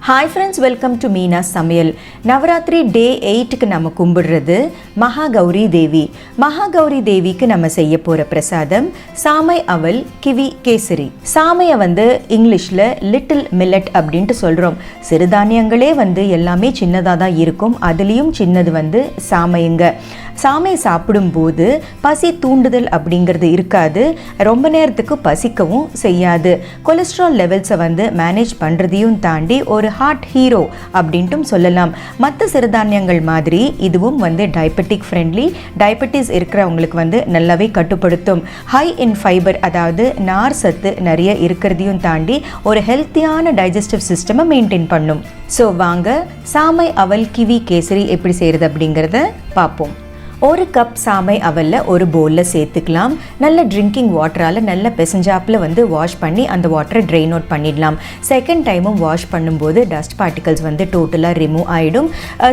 Hi friends, welcome to Meena Samayal. Navratri day 8 க்கு நம்ம கும்பிடுறது Maha Gowri Devi. Maha Gowri Devi க்கு நம்ம செய்ய போற பிரசாதம் Samai Aval Kiwi Kesari. சாமையை இங்கிலீஷ்ல Little Millet அப்படின்ட்டு சொல்றோம். சிறுதானியங்களே எல்லாமே சின்னதா தான் இருக்கும். அதுலயும் சின்னது சாமைங்க. சாமை சாப்பிடும்போது பசி தூண்டுதல் அப்படிங்கிறது இருக்காது. ரொம்ப நேரத்துக்கு பசிக்கவும் செய்யாது. கொலஸ்ட்ரால் லெவல்ஸை மேனேஜ் பண்ணுறதையும் தாண்டி ஒரு ஹார்ட் ஹீரோ அப்படின்ட்டும் சொல்லலாம். மற்ற சிறுதானியங்கள் மாதிரி இதுவும் டயபெட்டிக் ஃப்ரெண்ட்லி. டயபெட்டிஸ் இருக்கிறவங்களுக்கு நல்லாவே கட்டுப்படுத்தும். ஹை இன் ஃபைபர், அதாவது நார் சத்து நிறைய இருக்கிறதையும் தாண்டி ஒரு ஹெல்த்தியான டைஜஸ்டிவ் சிஸ்டமை மெயின்டைன் பண்ணும். ஸோ வாங்க சாமை அவல் கிவி கேசரி எப்படி செய்கிறது அப்படிங்கிறத பார்ப்போம். ஒரு கப் சாமை அவலில் ஒரு பவுலில் சேர்த்துக்கலாம். நல்ல ட்ரிங்கிங் வாட்டரால் நல்ல பெசஞ்சாப்பில் வாஷ் பண்ணி அந்த வாட்டரை ட்ரெயின் அவுட் பண்ணிடலாம். செகண்ட் டைமும் வாஷ் பண்ணும்போது டஸ்ட் பார்ட்டிகல்ஸ் டோட்டலாக ரிமூவ் ஆகிடும்.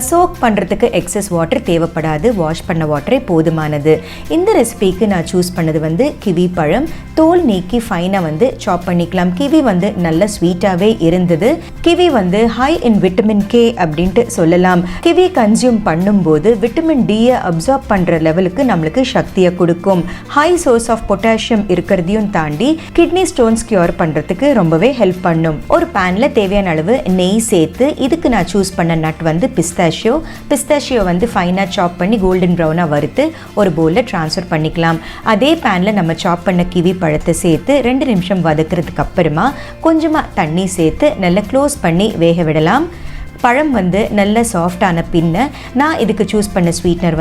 சோக் பண்ணுறதுக்கு எக்ஸஸ் வாட்டர் தேவைப்படாது. வாஷ் பண்ண வாட்டரே போதுமானது. இந்த ரெசிபிக்கு நான் சூஸ் பண்ணது கிவி பழம். தோல் நீக்கி ஃபைனாக சாப் பண்ணிக்கலாம். கிவி நல்ல ஸ்வீட்டாகவே இருந்தது. கிவி ஹை இன் விட்டமின் கே அப்படின்ட்டு சொல்லலாம். கிவி கன்சியூம் பண்ணும்போது விட்டமின் டியை அப்சார்ப் பண்ற லெவலுக்கு நம்மளுக்கு சக்தியை கொடுக்கும். ஹை சோர்ஸ் ஆஃப் பொட்டாசியம் இருக்கிறதையும் தாண்டி கிட்னி ஸ்டோன்ஸ் கியூர் பண்றதுக்கு ரொம்பவே ஹெல்ப் பண்ணும். ஒரு பேன்ல தேவையான அளவு நெய் சேர்த்து இதுக்கு நான் சூஸ் பண்ண நட் பிஸ்தாஷியோ ஃபைனா சாப் பண்ணி கோல்டன் ப்ரௌனா வறுத்து ஒரு பவுல்ல ட்ரான்ஸ்ஃபர் பண்ணிக்கலாம். அதே பேன்ல நம்ம சாப் பண்ண கிவி பழத்தை சேர்த்து 2 நிமிஷம் வதக்குறதுக்கு அப்புறமா கொஞ்சமா தண்ணி சேர்த்து நல்லா க்ளோஸ் பண்ணி வேக விடலாம். பழம் நல்ல சாஃப்டான பின்ன நான் இதுக்கு சூஸ் பண்ண ஸ்வீட்னர்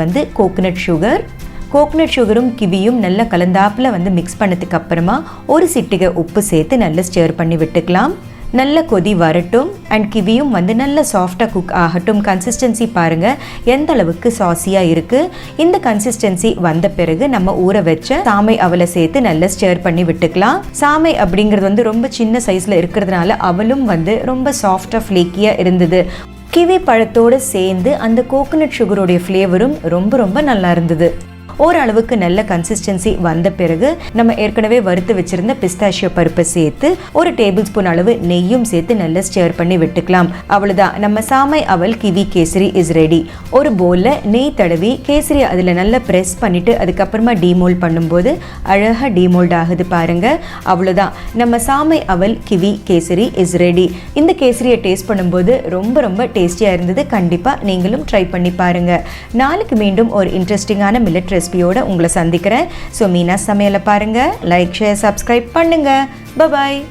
கோகனட் சுகரும் கிவியும் நல்லா கலந்தாப்பில் மிக்ஸ் பண்ணதுக்கு அப்புறமா ஒரு சிட்டிகை உப்பு சேர்த்து நல்லா ஸ்டர் பண்ணி விட்டுக்கலாம். நல்ல கொதி வரட்டும் அண்ட் கிவியும் நல்ல சாஃப்டாக குக் ஆகட்டும். கன்சிஸ்டன்சி பாருங்கள் எந்த அளவுக்கு சாஸியாக இருக்குது. இந்த கன்சிஸ்டன்சி வந்த பிறகு நம்ம ஊற வச்ச சாமை அவலை சேர்த்து நல்லா ஸ்டர் பண்ணி விட்டுக்கலாம். சாமை அப்படிங்கிறது ரொம்ப சின்ன சைஸில் இருக்கிறதுனால அவலும் ரொம்ப சாஃப்டாக ஃப்ளேக்கியாக இருந்தது. கிவி பழத்தோடு சேர்ந்து அந்த கோகனட் சுகருடைய ஃப்ளேவரும் ரொம்ப நல்லா இருந்தது. ஓரளவுக்கு நல்ல கன்சிஸ்டன்சி வந்த பிறகு நம்ம ஏற்கனவே வறுத்து வச்சிருந்த பிஸ்தாஷியோ பருப்பை சேர்த்து 1 டேபிள் ஸ்பூன் அளவு நெய்யும் சேர்த்து நல்லா ஸ்டர் பண்ணி விட்டுக்கலாம். அவ்வளோதான், நம்ம சாமை அவல் கிவி கேசரி இஸ் ரெடி. ஒரு பவுலில் நெய் தடவி கேசரி அதில் நல்லா ப்ரெஸ் பண்ணிவிட்டு அதுக்கப்புறமா டீமோல்ட் பண்ணும்போது அழகாக டீமோல்ட் ஆகுது பாருங்கள். அவ்வளோதான், நம்ம சாமை அவல் கிவி கேசரி இஸ் ரெடி. இந்த கேசரியை டேஸ்ட் பண்ணும்போது ரொம்ப டேஸ்டியாக இருந்தது. கண்டிப்பாக நீங்களும் ட்ரை பண்ணி பாருங்கள். நாளைக்கு மீண்டும் ஒரு இன்ட்ரெஸ்டிங்கான மில்லட் ரெசிபியோட உங்களை சந்திக்கிறேன். ஸோ மீனா சமையலை பாருங்கள், லைக் ஷேர் சப்ஸ்கிரைப் பண்ணுங்கள். பாய்.